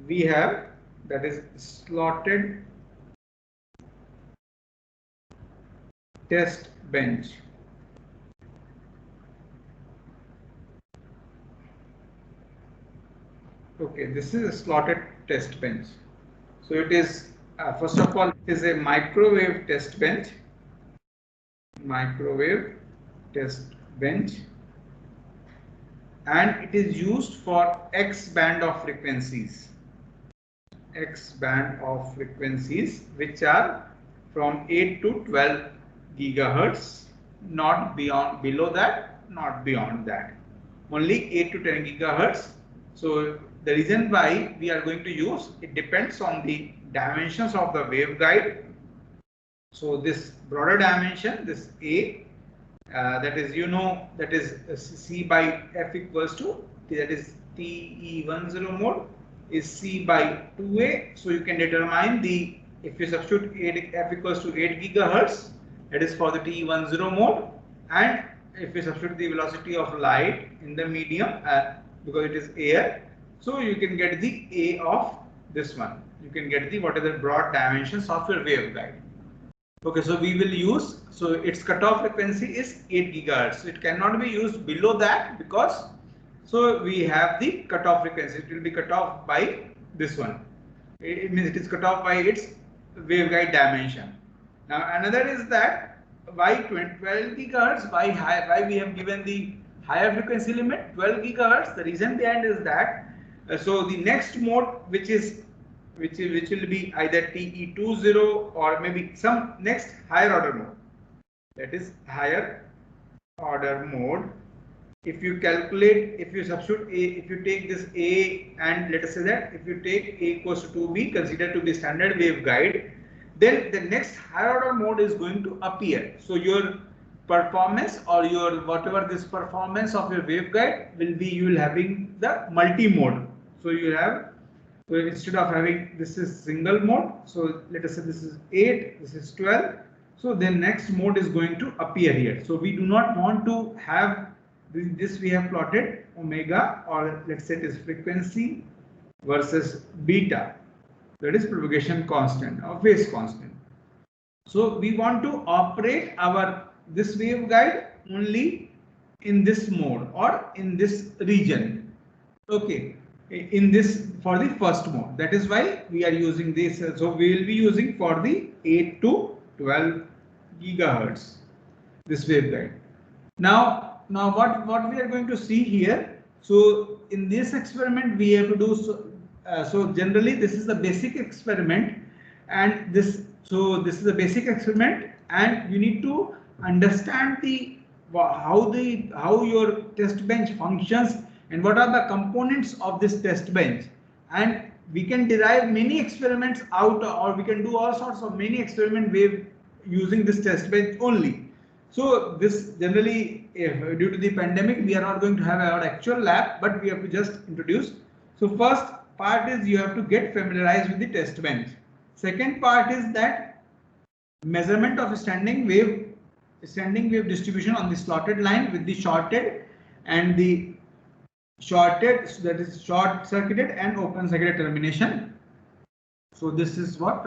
we have, that is slotted test bench. Okay, this is a slotted test bench. So it is, first of all, it is a microwave test bench. Microwave test bench, and it is used for X band of frequencies. X band of frequencies which are from 8 to 12 gigahertz, not beyond, below that, not beyond that, only 8 to 10 gigahertz. So the reason why we are going to use, it depends on the dimensions of the waveguide. So this broader dimension, this A, that is, that is C by F equals to, that is TE10 mode is C by 2A. So you can determine the, if you substitute F equals to 8 gigahertz, that is for the TE10 mode, and if you substitute the velocity of light in the medium, because it is air, so you can get the A of this one. You can get the, what are the broad dimensions of your waveguide. Okay, so we will use, so its cutoff frequency is 8 gigahertz. So it cannot be used below that, because so we have the cutoff frequency. It will be cut off by this one. It means it is cut off by its waveguide dimension. Now another is that why 12 gigahertz? Why we have given the higher frequency limit 12 gigahertz? The reason behind is that so the next mode, which will be either TE20 or maybe some next higher order mode. That is higher order mode. If you calculate, if you substitute A, if you take this A, and let us say that if you take A equals to 2B, considered to be standard waveguide, then the next higher order mode is going to appear. So your performance, or your whatever this performance of your waveguide will be, you will having the multi-mode. So you have, so instead of having, this is single mode, so let us say this is 8, this is 12, so then next mode is going to appear here. So we do not want to have this, we have plotted omega, or let's say it is frequency versus beta, that is propagation constant or phase constant. So we want to operate our this waveguide only in this mode or in this region. Okay, in this, for the first mode, that is why we are using this. So we will be using for the 8 to 12 gigahertz this waveguide. Now what we are going to see here, so in this experiment we have to do, so generally this is the basic experiment, and this is a basic experiment, and you need to understand the how your test bench functions and what are the components of this test bench, and we can derive many experiments out, or we can do all sorts of many experiment wave using this test bench only. So this generally, due to the pandemic, we are not going to have our actual lab, but we have to just introduce. So first part is you have to get familiarized with the test bench. Second part is that measurement of standing wave distribution on the slotted line with the shorted and the shorted, so that is short circuited and open circuited termination. So this is what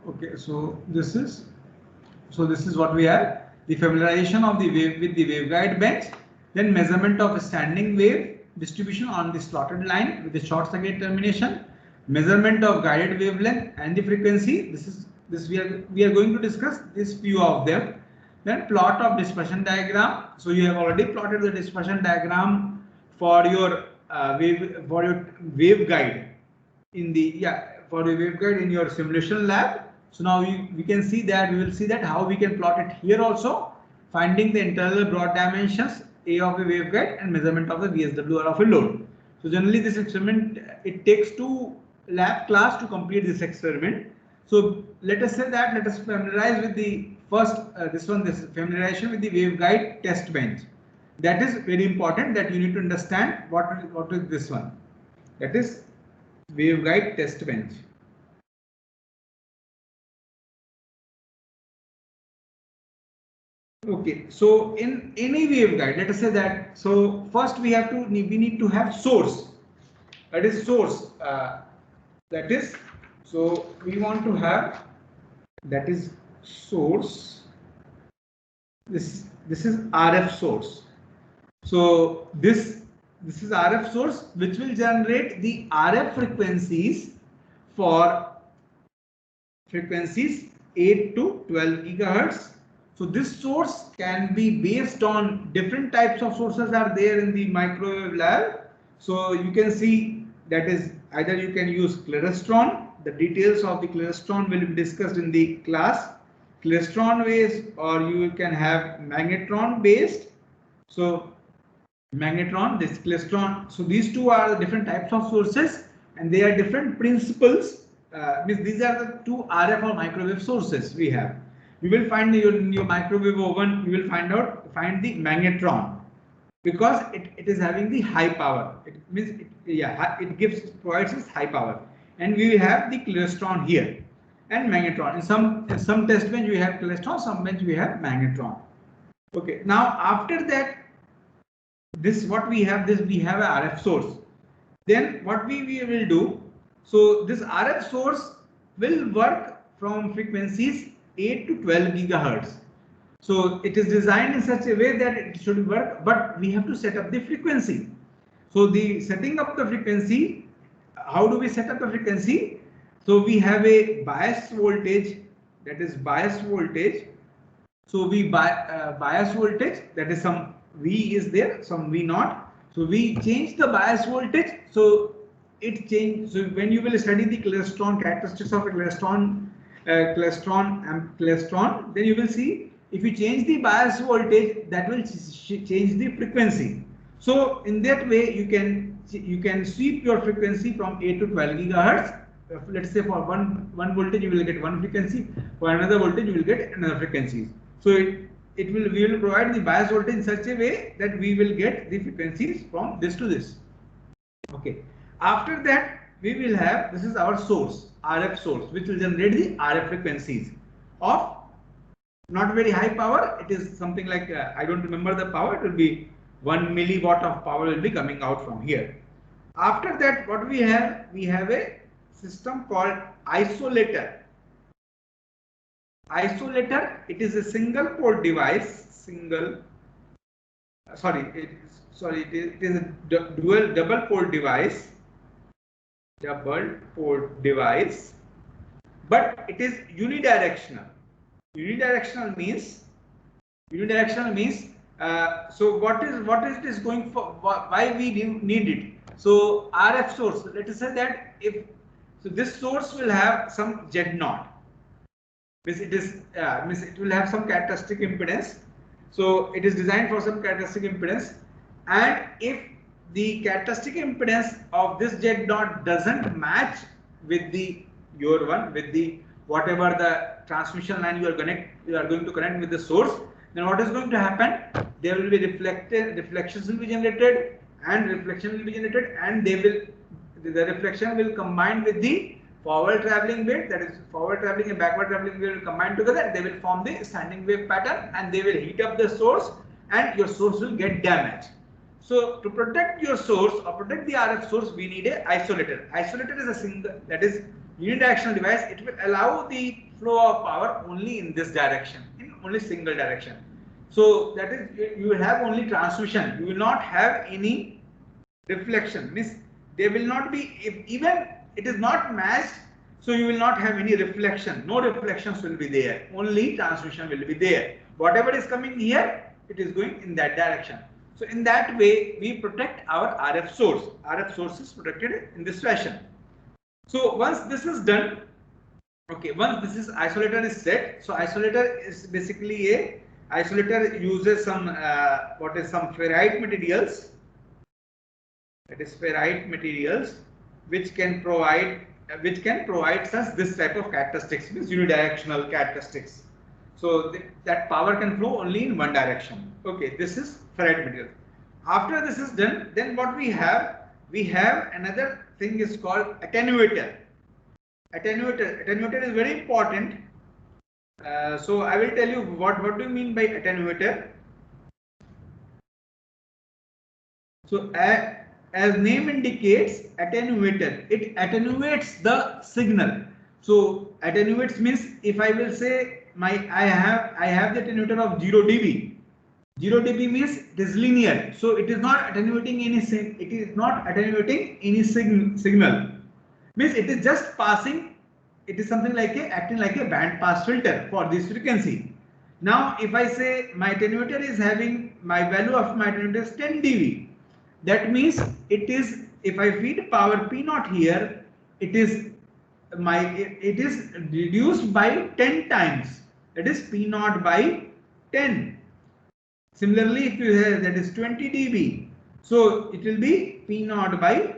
okay, so this is what we have: the familiarization of the wave with the waveguide bench, then measurement of standing wave distribution on the slotted line with the short circuit termination, measurement of guided wavelength and the frequency. This we are going to discuss this few of them. Then plot of dispersion diagram. So you have already plotted the dispersion diagram for your waveguide in the for your waveguide in your simulation lab. So now we can see that, we will see that how we can plot it here also, finding the internal broad dimensions A of a waveguide and measurement of the VSWR of a load. So generally this experiment, it takes 2 lab class to complete this experiment. So let us say that, let us familiarize with the first this familiarization with the waveguide test bench. That is very important, that you need to understand what is this one, that is waveguide test bench. Okay, so in any waveguide, let us say that, so first we need to have source. that is source. That is, so we want to have, that is source. This is RF source. So this is RF source which will generate the RF frequencies for frequencies 8 to 12 gigahertz. So this source can be based on different types of sources are there in the microwave lab. So you can see that is either you can use klyrostron. The details of the klyrostron will be discussed in the class. Klyrostron based, or you can have magnetron based. So magnetron, this klyrostron. So these two are the different types of sources, and they are different principles. Means these are the two RF or microwave sources we have. You will find in your microwave oven, you will find the magnetron, because it is having the high power. It means it provides us high power, and we will have the klyrostron here and magnetron. In some test bench we have klyrostron, some bench we have magnetron. Okay. Now after that, this what we have, this we have a RF source. Then what we will do, so this RF source will work from frequencies 8 to 12 gigahertz. So it is designed in such a way that it should work, but we have to set up the frequency. So the setting up the frequency, how do we set up the frequency? So we have a bias voltage, that is bias voltage. So we bias voltage, that is some V is there, some V naught. So we change the bias voltage. So it change. So when you will study the klyrostron characteristics of a klyrostron, then you will see if you change the bias voltage, that will change the frequency. So in that way you can sweep your frequency from 8 to 12 gigahertz. Let's say for one voltage you will get one frequency, for another voltage you will get another frequency. So we will provide the bias voltage in such a way that we will get the frequencies from this to this. Okay. After that we will have, this is our source, RF source, which will generate the RF frequencies of not very high power. It is something like I don't remember the power. It will be 1 milliwatt of power will be coming out from here. After that, what we have a system called isolator. Isolator, it is a single port device. It is a double port device. But it is unidirectional. Unidirectional means so what is this going for? Why we need it? So RF source. Let us say that this source will have some Z0. It will have some characteristic impedance. So it is designed for some characteristic impedance, and if the characteristic impedance of this Z0 doesn't match with whatever the transmission line you are going to connect with the source, then what is going to happen? There will be reflections will be generated, and reflection will be generated, and the reflection will combine with the forward traveling wave, that is forward traveling and backward traveling wave will combine together. They will form the standing wave pattern, and they will heat up the source, and your source will get damaged. So to protect your source or protect the RF source, we need a isolator. Isolator is a single, that is unidirectional device. It will allow the flow of power only in this direction, in only single direction. So that is, you will have only transmission. You will not have any reflection. Means there will not be, even it is not matched, so you will not have any reflection. No reflections will be there. Only transmission will be there. Whatever is coming here, it is going in that direction. So in that way, we protect our RF source. RF source is protected in this fashion. So once this is done, okay, once this is isolator is set, so isolator is basically isolator uses some some ferrite materials. That is ferrite materials which can provide us this type of characteristics, means unidirectional characteristics. So that power can flow only in one direction. Okay, this is ferrite material. After this is done, then what we have another thing is called attenuator. Attenuator is very important. So I will tell you what do you mean by attenuator. So as name indicates, attenuator, it attenuates the signal. So attenuates means if I will say I have the attenuator of 0 dB. 0 dB means it is linear, so it is not attenuating any signal. Means it is just passing. It is something like acting like a band pass filter for this frequency. Now, if I say my attenuator is having, my value of my attenuator is 10 dB, that means it is, if I feed power P naught here, it is reduced by 10 times. That is P naught by 10. Similarly, if you have, that is 20 dB, so it will be P naught by.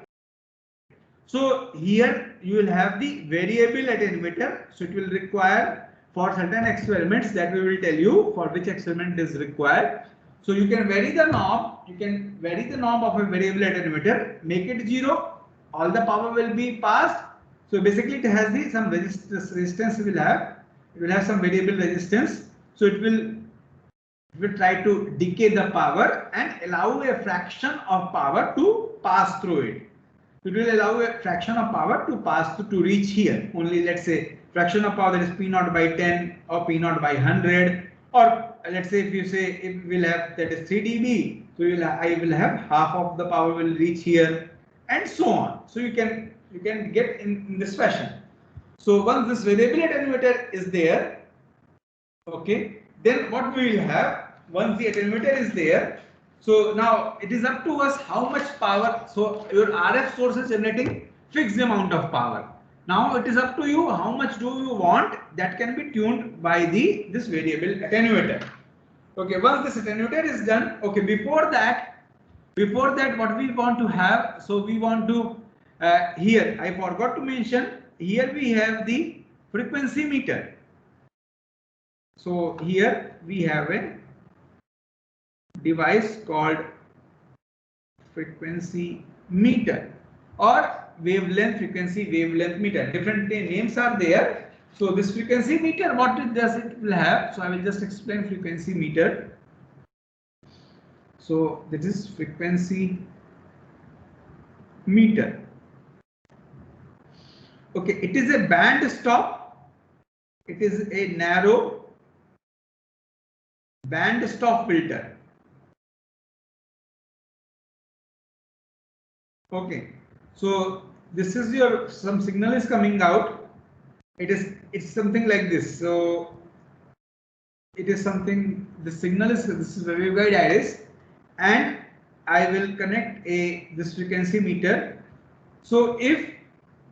So here you will have the variable attenuator. So it will require for certain experiments that we will tell you for which experiment is required. So you can vary the knob. You can vary the knob of a variable attenuator. Make it 0. All the power will be passed. So basically, it has some resistance. It will have some variable resistance. So it will try to decay the power and allow a fraction of power to pass through it. It will allow a fraction of power to pass to reach here. Only, let's say, fraction of power, that is P naught by 10 or P naught by 100, or let's say if you say if we'll have, that is 3 dB, so I will have half of the power will reach here, and so on. So you can get in this fashion. So once this variable attenuator is there, okay, then what we will have, once the attenuator is there, so now it is up to us how much power. So your RF source is generating fixed amount of power. Now it is up to you how much do you want, that can be tuned by this variable attenuator. Okay, once this attenuator is done, okay, before that what we want to have, so we want to here I forgot to mention, here we have the frequency meter. So here we have a device called frequency meter or frequency wavelength meter. Different names are there. So this frequency meter, what it does, it will have. So I will just explain frequency meter. So this is frequency meter. Okay, it is a band stop. It is a narrow band stop filter. Okay, so this is some signal is coming out. It's something like this. So it is something, the signal is, this is a waveguide iris, and I will connect this frequency meter. So if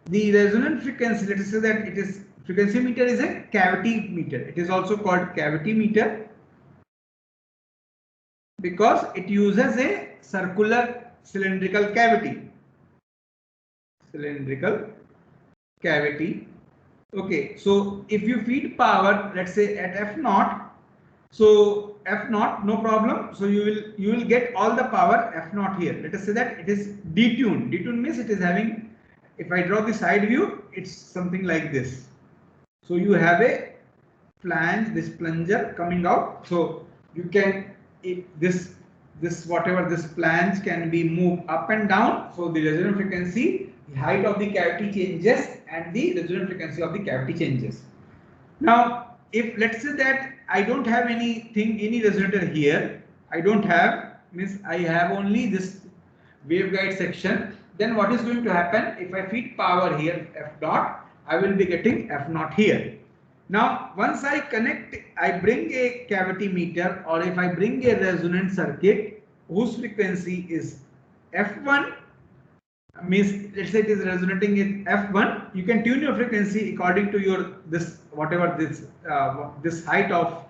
the resonant frequency, let us say that it is, frequency meter is a cavity meter. It is also called cavity meter because it uses a circular cylindrical cavity. Okay, so if you feed power, let's say at F naught, so F naught, no problem. So you will get all the power F naught here. Let us say that it is detuned. Detuned means it is having, if I draw the side view, it's something like this. So you have a flange, this plunger coming out. So you can, whatever this flange can be moved up and down. So the resonant frequency, the height of the cavity changes and the resonant frequency of the cavity changes. Now, if let's say that I don't have any resonator here, I don't have, means I have only this waveguide section, then what is going to happen, if I feed power here F dot, I will be getting F naught here. Now, once I bring a cavity meter, or if I bring a resonant circuit whose frequency is F1, means let's say it is resonating in F1, you can tune your frequency according to your this height of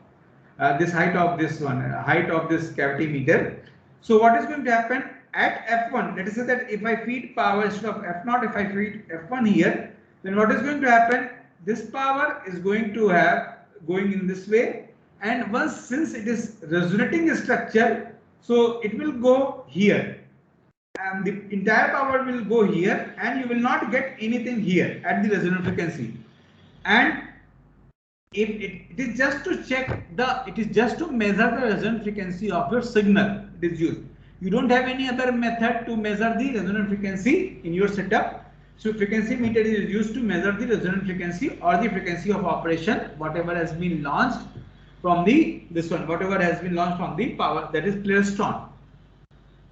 this cavity meter. So what is going to happen at F1? Let us say that if I feed power instead of F0, if I feed F1 here, then what is going to happen? This power is going in this way, and since it is resonating structure, so it will go here, and the entire power will go here, and you will not get anything here at the resonant frequency. And if it is just to check it is just to measure the resonant frequency of your signal it is used. You don't have any other method to measure the resonant frequency in your setup. So frequency meter is used to measure the resonant frequency or the frequency of operation, whatever has been launched from the whatever has been launched from the power, that is Klystron.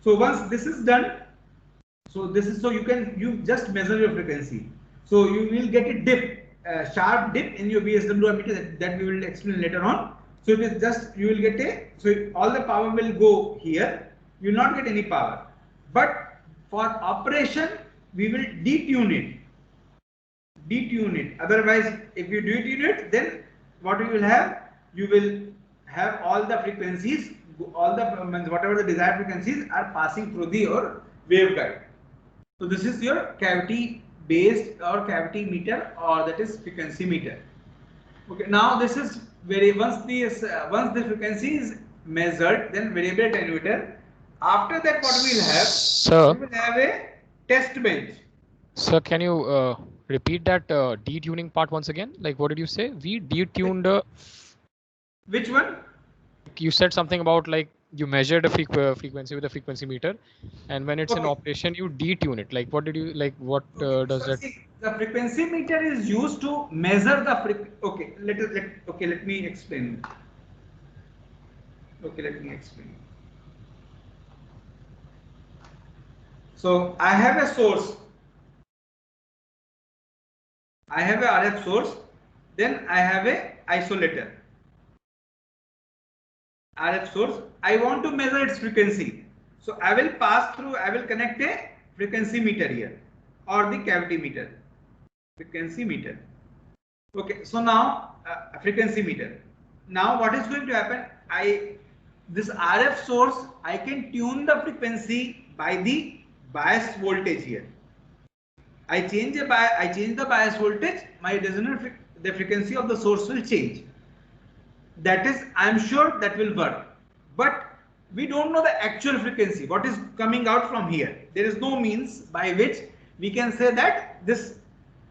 So once this is done, so you just measure your frequency. So you will get a dip, a sharp dip in your VSWR meter that we will explain later on. So it is just, you will get all the power will go here. You will not get any power. But for operation, we will detune it. Otherwise, if you detune it, then what you will have? You will have all the frequencies, whatever the desired frequencies are passing through your waveguide. So this is your cavity based or cavity meter, or that is frequency meter. Okay, now this is once the frequency is measured, then variable attenuator. After that, what we will have? Sir, we will have a test bench. Sir, can you repeat that detuning part once again? Like, what did you say? We detuned. Which one? You said something about like you measured a frequency with a frequency meter, and when it's in operation, you detune it. Like, what did you like? What does that? See, the frequency meter is used to measure the frequency. Let me explain. Let me explain. So I have a source. I have a RF source. Then I have a isolator. RF source. I want to measure its frequency. So I will connect a frequency meter here, or the cavity meter. Frequency meter. Okay, so now frequency meter. Now what is going to happen? This RF source, I can tune the frequency by the bias voltage here. I change the bias voltage, the frequency of the source will change. That is, I am sure that will work. But we don't know the actual frequency, what is coming out from here. There is no means by which we can say that this.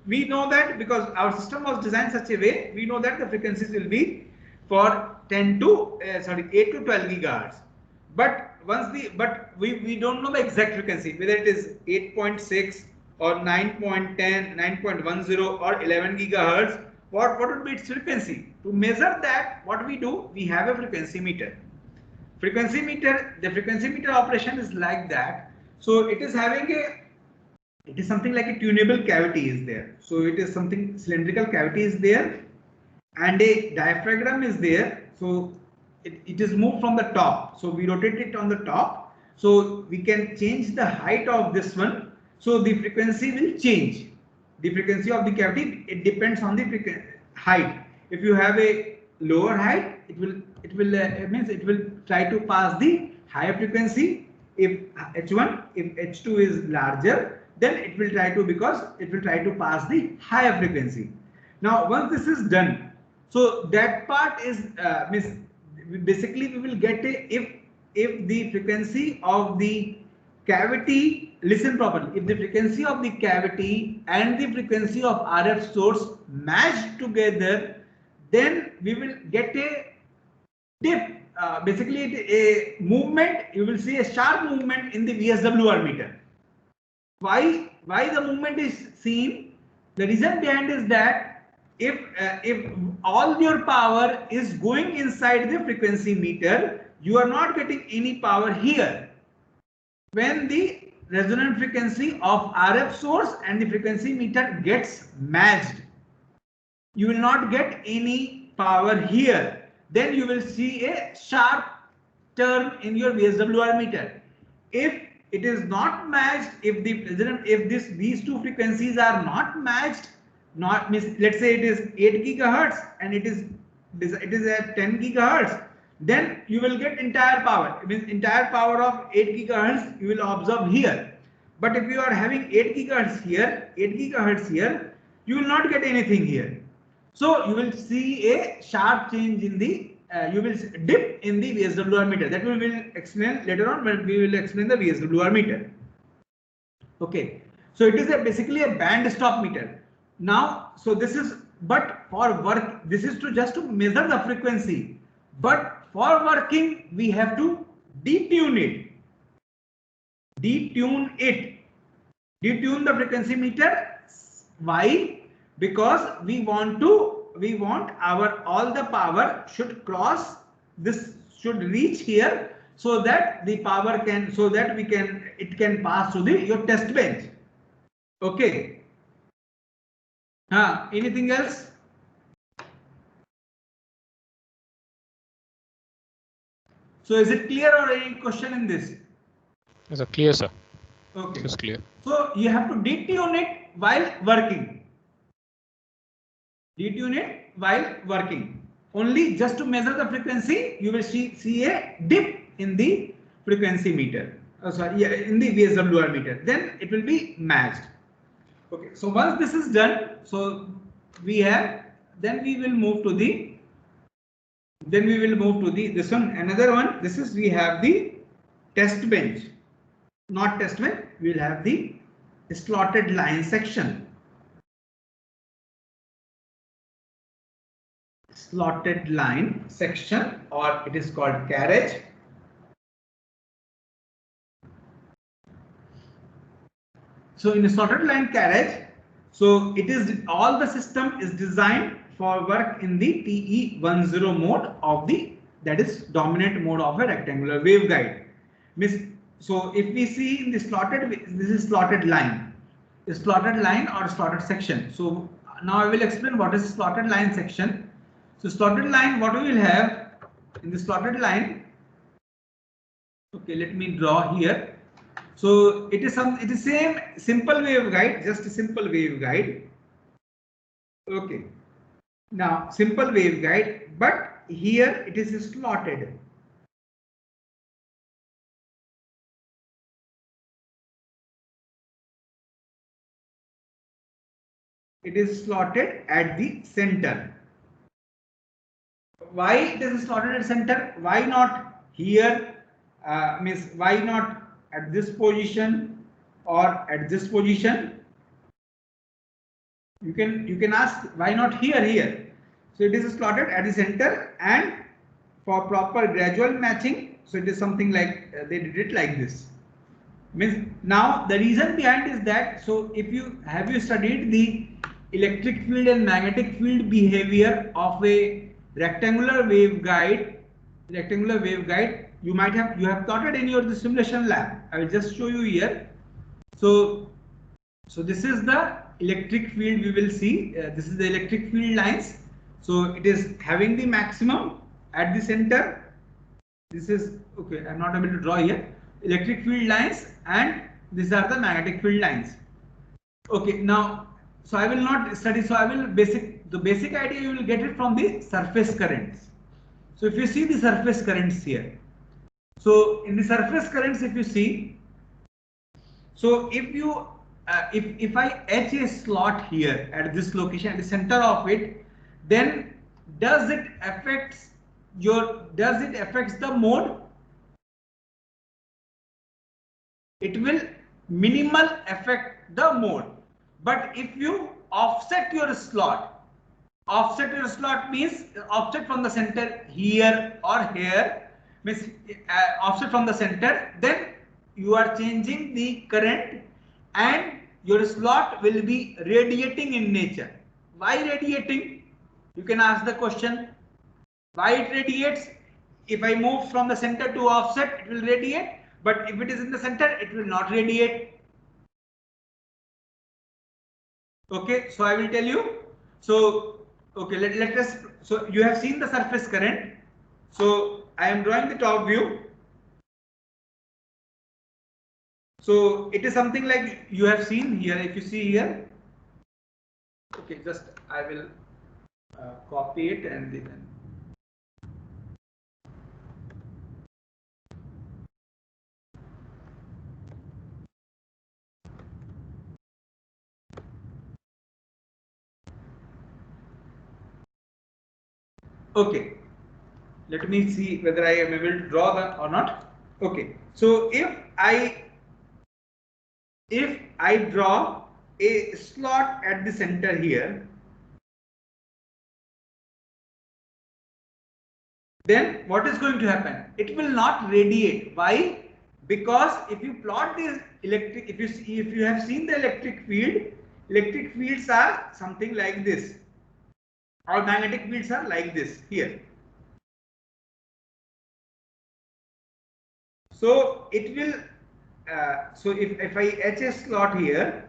We know that because our system was designed such a way, we know that the frequencies will be for 8 to 12 gigahertz. But we don't know the exact frequency, whether it is 8.6 or 9.10, 9.10 or 11 gigahertz. What would be its frequency? To measure that, what we do, we have a frequency meter. The frequency meter operation is like that. So it is something like a tunable cavity is there. So it is something cylindrical cavity is there, and a diaphragm is there. So it is moved from the top. So we rotate it on the top. So we can change the height of this one. So the frequency will change. The frequency of the cavity, it depends on the height. If you have a lower height, it will try to pass the higher frequency. If H1, if H2 is larger, then it will try to pass the higher frequency. Now once this is done, so that part is basically we will get if the frequency of the cavity, listen properly, if the frequency of the cavity and the frequency of RF source match together, then we will get a dip, basically a movement. You will see a sharp movement in the VSWR meter. Why the movement is seen? The reason behind is that if all your power is going inside the frequency meter, you are not getting any power here. When the resonant frequency of RF source and the frequency meter gets matched, you will not get any power here. Then you will see a sharp turn in your VSWR meter. If it is not matched, if these two frequencies are not matched, let's say it is 8 gigahertz and it is at 10 gigahertz, then you will get entire power. It means entire power of 8 gigahertz you will observe here. But if you are having 8 gigahertz here, you will not get anything here. So you will see a sharp change in the you will dip in the VSWR meter. That we will explain later on when we will explain the VSWR meter. Okay, so it is basically a band stop meter. Now, so this is, but for work, this is just to measure the frequency. But for working, we have to detune it. detune it, detune the frequency meter. Why? Because we want our all the power should cross this, should reach here, so that the power can, so that we can, it can pass to the your test bench. Okay. Anything else? So is it clear, or any question in this? Is it clear, sir? Okay. It's clear. So you have to detune it while working. Detune it while working. Only just to measure the frequency, you will see a dip in the frequency meter. In the VSWR meter. Then it will be matched. Okay. So once this is done, so we have, then we will move to the, this one, another one. This is, we have the test bench. Not test bench, we will have the slotted line section. Slotted line section, or it is called carriage. So in a slotted line carriage, so it is, all the system is designed for work in the TE10 mode of the, that is dominant mode of a rectangular waveguide. So if we see in the slotted, this is slotted line, or slotted section. So now I will explain what is slotted line section. So slotted line, what we will have in the slotted line. Okay, let me draw here. So it is same simple waveguide, just a simple waveguide. Okay. Now simple waveguide, but here it is slotted. It is slotted at the center. Why it is slotted at center? Why not here? Means why not at this position or at this position? You can ask why not here. So it is slotted at the center, and for proper gradual matching, so it is something like they did it like this. Means now the reason behind is that, so if you have you studied the electric field and magnetic field behavior of a rectangular waveguide, you might have, you have taught it in your simulation lab. I will just show you here. So this is the electric field we will see. This is the electric field lines. So it is having the maximum at the center. This is, okay, I'm not able to draw here. Electric field lines, and these are the magnetic field lines. Okay, now, so I will not study, so I will the basic idea you will get it from the surface currents. So if you see the surface currents here, so in the surface currents, if you see, so if you if I etch a slot here at this location, at the center of it, then does it affects the mode? It will minimal affect the mode. But if you offset your slot means offset from the center here or here, means offset from the center, then you are changing the current, and your slot will be radiating in nature. Why radiating? You can ask the question, why it radiates? If I move from the center to offset, it will radiate, but if it is in the center, it will not radiate. Okay, so I will tell you. So okay, let us, so you have seen the surface current. So I am drawing the top view. So it is something like you have seen here. If you see here, okay, just I will copy it and then. Okay, let me see whether I am able to draw that or not. Okay, so if I draw a slot at the center here, then what is going to happen? It will not radiate. Why? Because if you plot this electric, if you have seen the electric fields are something like this, or magnetic fields are like this here. So it will, so if I etch a slot here,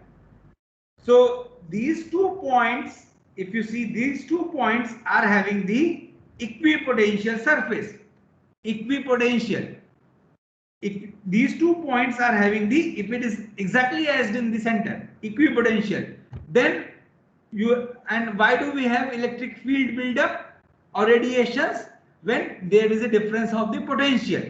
so these 2 points, if you see, these 2 points are having the equipotential surface. Equipotential. If these 2 points are having the, if it is exactly as in the center, equipotential, then you, and why do we have electric field buildup or radiations? When there is a difference of the potential,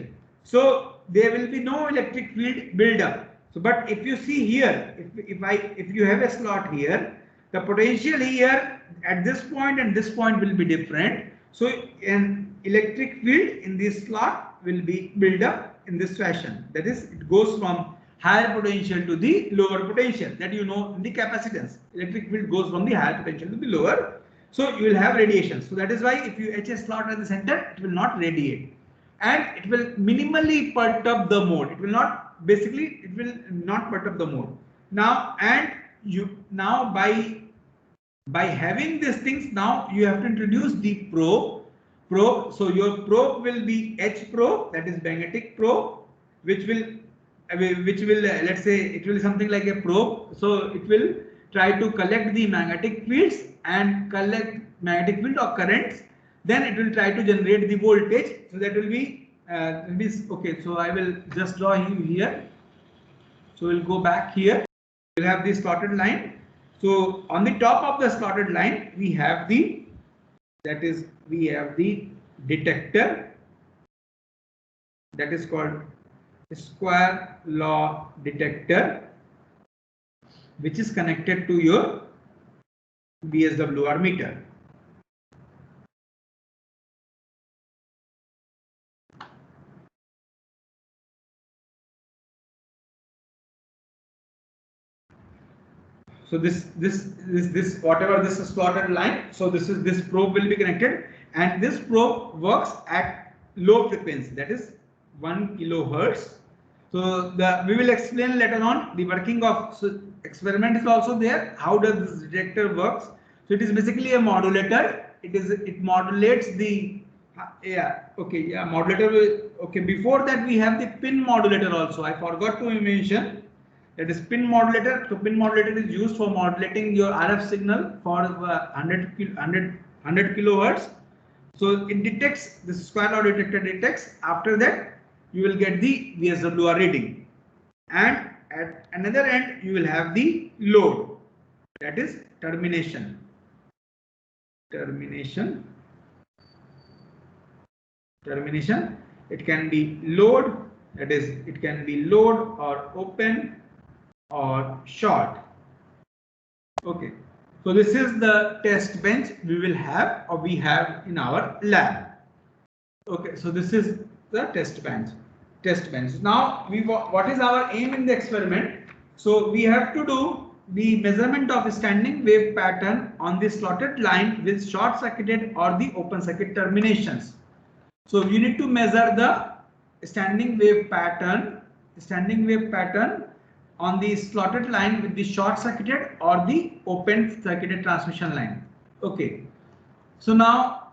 so there will be no electric field buildup. So but if you see here, if you have a slot here, the potential here at this point and this point will be different, so an electric field in this slot will be built up in this fashion. That is, it goes from higher potential to the lower potential, that you know in the capacitance. Electric field goes from the higher potential to the lower. So you will have radiation. So that is why if you etch a slot at the center, it will not radiate. And it will minimally perturb the mode. It will not, basically, it will not perturb the mode. Now, and you, now by having these things, now you have to introduce the probe. So your probe will be H probe, that is magnetic probe, which will let's say it will be something like a probe. So it will try to collect the magnetic fields and collect magnetic field or currents. Then it will try to generate the voltage. So that will be okay. So I will just draw you here. So we'll go back here. We'll have this slotted line. So on the top of the slotted line, we have the, that is, we have the detector, that is called square law detector, which is connected to your VSWR meter. So this whatever this is slotted line, so this probe will be connected, and this probe works at low frequency, that is 1 kilohertz. So we will explain later on the working of, so experiment is also there. How does this detector works? So it is basically a modulator. It modulates the modulator will, before that we have the pin modulator also. I forgot to mention. That is pin modulator. So pin modulator is used for modulating your RF signal for 100 kilohertz. So it detects, this square law detector detects. After that, you will get the VSWR reading, and at another end you will have the load, that is termination. Termination. It can be load, that is, it can be load or open or short. Okay, so this is the test bench we will have, or we have in our lab. Okay, so this is the test bench. Now what is our aim in the experiment? So we have to do the measurement of standing wave pattern on the slotted line with short circuited or the open circuit terminations. So you need to measure the standing wave pattern on the slotted line with the short circuited or the open circuited transmission line. Okay, so now,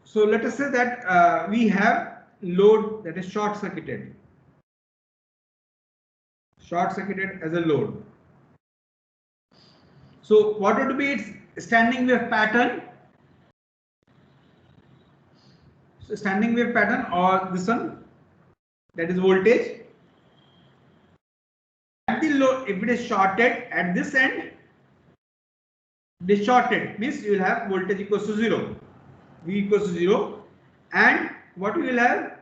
so let us say that we have load that is short circuited as a load. So what would be its standing wave pattern? So standing wave pattern, or this one, that is voltage. At the load, if it is shorted at this end, this shorted means you will have voltage equals to 0, V equals to 0, and what you will have,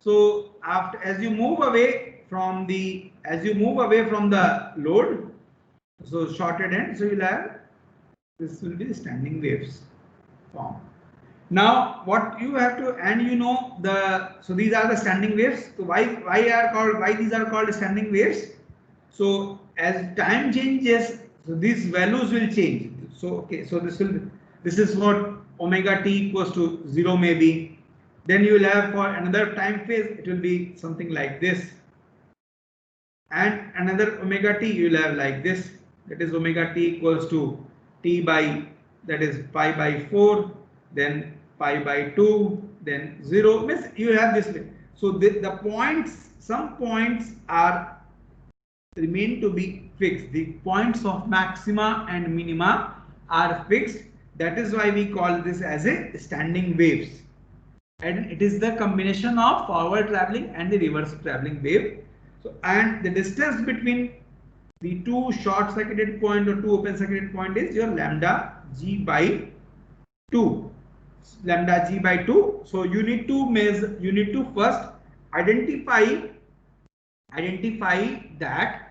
so after, as you move away from the load, so shorted end, so you will have, this will be the standing waves form. Now what you have to, and you know so these are the standing waves. So why these are called standing waves? So as time changes, so these values will change. So okay, so this is what omega t equals to 0 maybe. Then you will have for another time phase, it will be something like this. And another omega t you will have like this, that is omega t equals to t by, that is pi by 4, then pi by 2, then 0, means you have this. So the points, some points are remain to be fixed. The points of maxima and minima are fixed. That is why we call this as a standing waves. And it is the combination of forward traveling and the reverse traveling wave. So, and the distance between the two short circuited point or two open circuited point is your lambda g by 2. Lambda g by 2. So you need to measure, you need to first identify that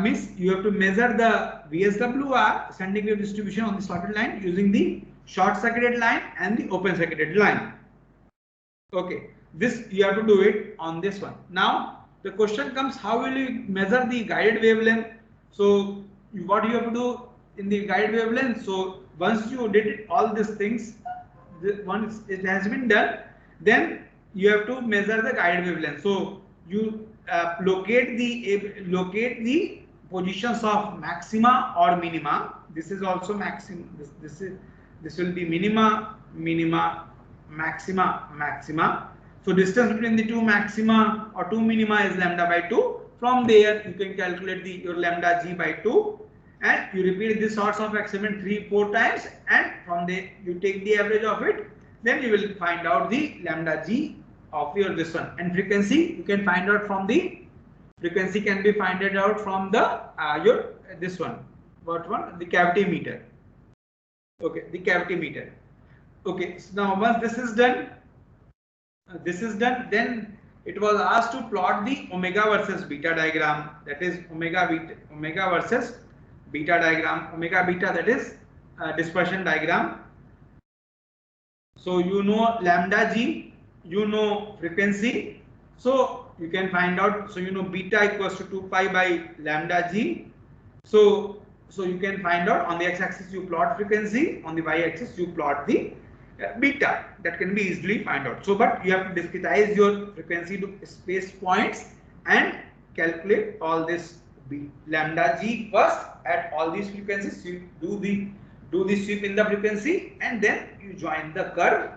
means you have to measure the VSWR, standing wave distribution, on the slotted line using the short circuited line and the open circuited line. Okay, this you have to do it on this one. Now the question comes, how will you measure the guided wavelength? So what you have to do in the guided wavelength? So once you did all these things, once it has been done, then you have to measure the guided wavelength. So you locate the positions of maxima or minima. This is also maxima. This will be minima, maxima. So distance between the two maxima or two minima is lambda by 2. From there you can calculate your lambda g by 2, and you repeat this sorts of experiment 3-4 times, and from there you take the average of it. Then you will find out the lambda g of your this one. And frequency you can find out from the frequency can be found out from the your this one. What one? The cavity meter. Okay, the cavity meter. Okay, so now once this is done, then it was asked to plot the omega versus beta diagram. That is omega versus beta diagram. Omega beta, that is dispersion diagram. So you know lambda g, you know frequency, so you can find out. So you know beta equals to 2 pi by lambda g. So you can find out on the x-axis you plot frequency, on the y-axis you plot the beta. That can be easily find out. So but you have to discretize your frequency to space points and calculate all this lambda g first at all these frequencies. You do the sweep in the frequency, and then you join the curve.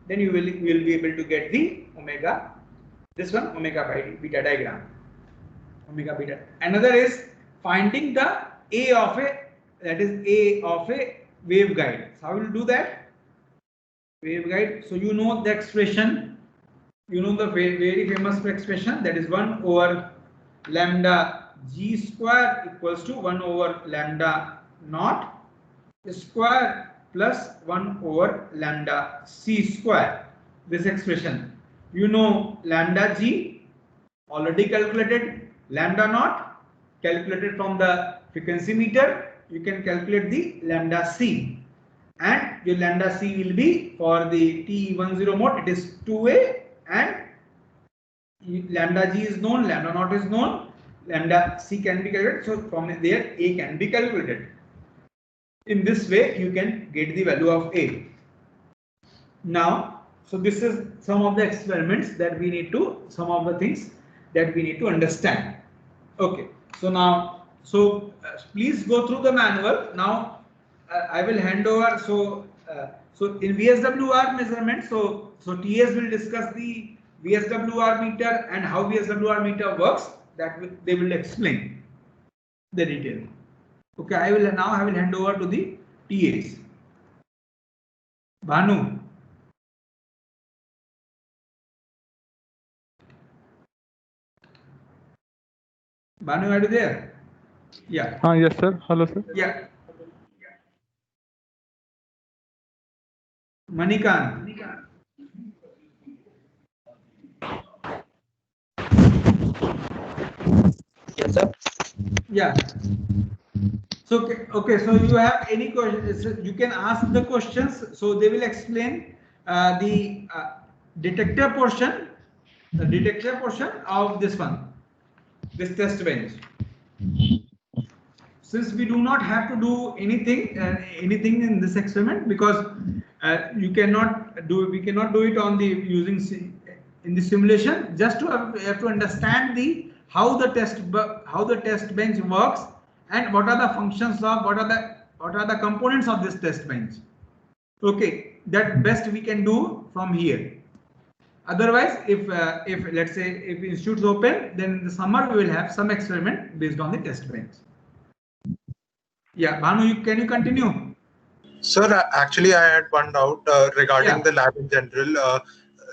Then you will be able to get the omega, this one, omega by beta diagram. Omega beta. Another is finding the A of a, that is A of a waveguide. So how will you do that? Waveguide. So you know the expression, you know the very famous expression, that is 1 over lambda g square equals to 1 over lambda naught square plus 1 over lambda c square. This expression, you know lambda g already calculated, lambda naught calculated from the frequency meter. You can calculate the lambda c, and your lambda c will be for the TE10 mode, it is 2a, and lambda g is known, lambda naught is known, lambda c can be calculated. So from there a can be calculated. In this way you can get the value of a. Now, so this is some of the experiments that we need to, some of the things that we need to understand. Okay, so now, so please go through the manual. Now I will hand over. So in VSWR measurement, so TS will discuss the VSWR meter and how VSWR meter works. That they will explain the detail. Okay, I will hand over to the TAs. Bhanu. Bhanu, are you there? Yeah. Yes, sir. Hello, sir. Yeah. Manikant. Yes, sir. Yeah. So okay. So you have any questions? You can ask the questions. So they will explain the detector portion, of this one, this test bench. Since we do not have to do anything in this experiment, because we cannot do it on the using in the simulation. Just to have to understand the how the test bench works and what are the functions of what are the components of this test bench. Okay, that best we can do from here. Otherwise, if let's say if institute's open, then in the summer we will have some experiment based on the test bench. Yeah, Bhanu, can you continue? Sir, actually, I had one doubt regarding the lab in general.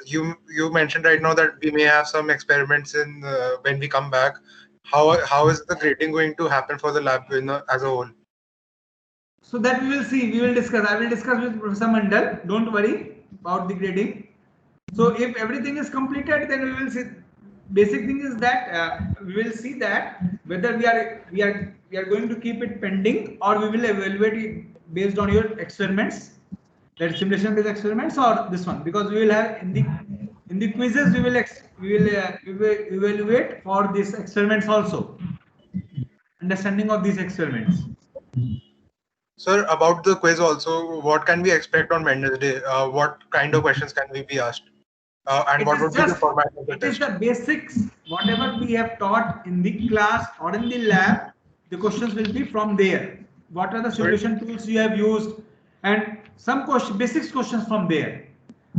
You mentioned right now that we may have some experiments in when we come back. How is the grading going to happen for the lab as a whole? So that we will see. We will discuss. I will discuss with Professor Mandal. Don't worry about the grading. So if everything is completed, then we will see. Basic thing is that we will see that whether we are going to keep it pending or we will evaluate it based on your experiments, that simulation based experiments, or this one, because we will have in the quizzes we will evaluate for these experiments also, understanding of these experiments. Sir, about the quiz also, what can we expect on Wednesday? What kind of questions can we be asked? And what would be the format of the test? It is the basics, whatever we have taught in the class or in the lab, the questions will be from there. What are the simulation tools you have used, and some basics questions from there,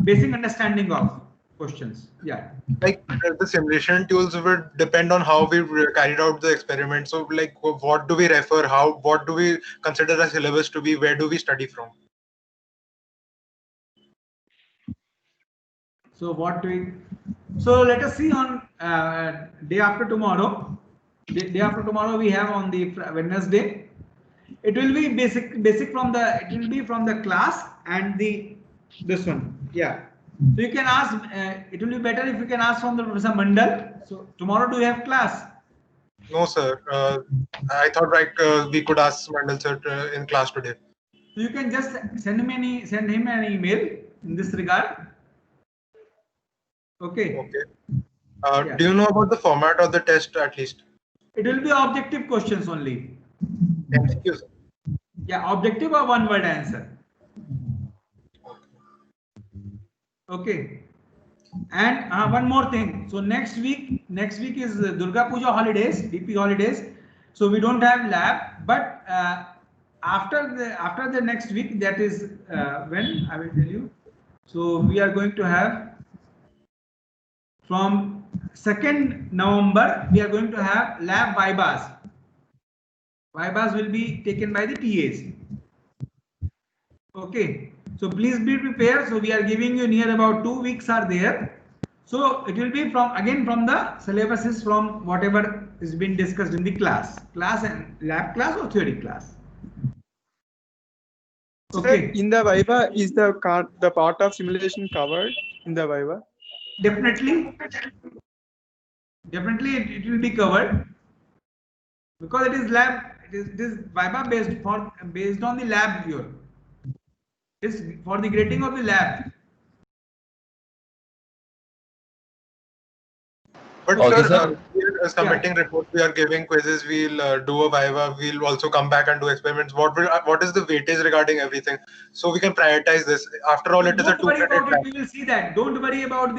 basic understanding of questions. Yeah. Like the simulation tools would depend on how we carried out the experiment. So like what do we refer? What do we consider a syllabus to be? Where do we study from? So so let us see on day after tomorrow. Day after tomorrow we have on the Wednesday. It will be basic from the, it will be from the class and this one. Yeah. So you can ask, it will be better if you can ask from the Professor Mandal. So tomorrow do you have class? No, sir. I thought we could ask Mandal sir in class today. So you can just send him an email in this regard. Okay. Okay. Do you know about the format of the test at least? It will be objective questions only. MCQs. Yeah, objective or one word answer. Okay. And one more thing. So next week is Durga Puja holidays, DP holidays. So we don't have lab, but after the next week, that is when I will tell you. So we are going to have from 2nd November, we are going to have lab Vibas. Vibas will be taken by the TAs. Okay. So please be prepared. So we are giving you near about 2 weeks are there. So it will be from the syllabus is from whatever is being discussed in the class and lab class or theory class. Okay. Sir, in the Viva, is the part of simulation covered in the Viva? Definitely it will be covered because it is lab. It is Viva based on the lab here. It's for the grading of the lab. But sir, we are submitting reports, we are giving quizzes, we'll do a Viva, we'll also come back and do experiments. What is the weightage regarding everything? So we can prioritize this. After all, it is a 2 credit. We will see that. Don't worry about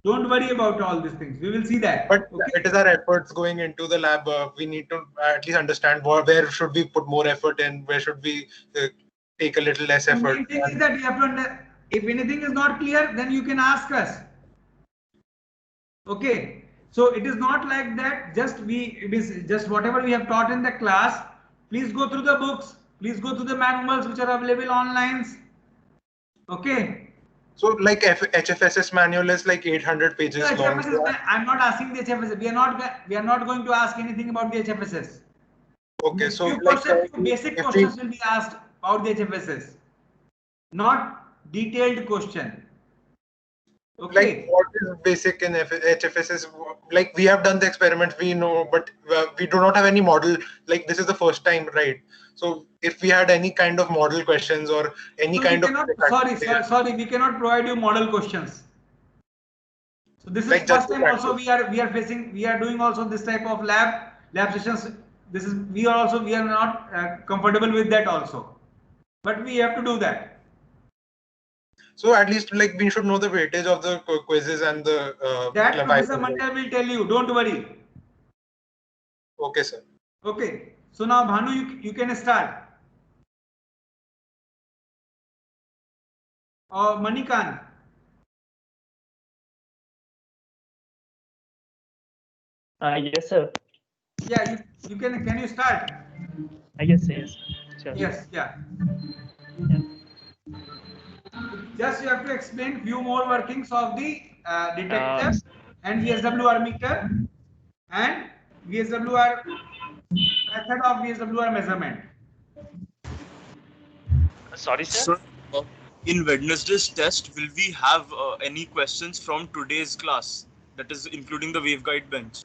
don't worry about all these things. We will see that. But it is our efforts going into the lab. We need to at least understand where should we put more effort in, where should we take a little less effort. The main thing is that you have to if anything is not clear, then you can ask us. Okay, so it is not like that. Just whatever we have taught in the class. Please go through the books. Please go through the manuals which are available online. Okay. So like HFSS manual is like 800 pages long. I'm not asking the HFSS. We are not going to ask anything about the HFSS. Okay, so basic questions will be asked about the HFSS, not detailed question. Okay. Like what is basic in HFSS? Like we have done the experiments, we know, but we do not have any model. Like this is the first time, right? So if we had any kind of model questions or any kind of sorry, we cannot provide you model questions. So this is like first time also we are doing also this type of lab sessions. We are not comfortable with that also, but we have to do that. So at least like we should know the weightage of the quizzes and the That Professor Viva. Mandal will tell you. Don't worry. Okay, sir. Okay. So now Bhanu, you can start. Or Manikant. Yes, sir. Yeah, you can you start? Yes, yes. Sure. Yes, yeah. Yeah. Just you have to explain few more workings of the detector and VSWR meter and VSWR method of VSWR measurement. Sorry, sir. Sir, in Wednesday's test, will we have any questions from today's class? That is, including the waveguide bench.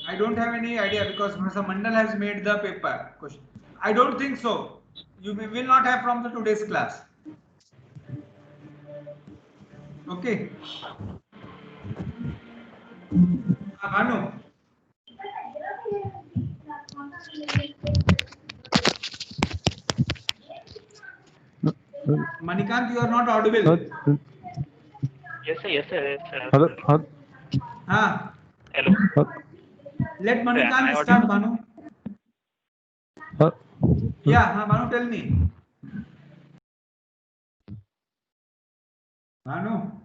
I don't have any idea because Professor Mandal has made the paper question. I don't think so. You will not have from the today's class. Okay. Bhanu. Manikant, you are not audible. Yes, sir. Yes, sir. Yes, sir. Ah. Hello. Let Am I Manikant audible? start, Bhanu. Yeah, Bhanu, tell me. Bhanu.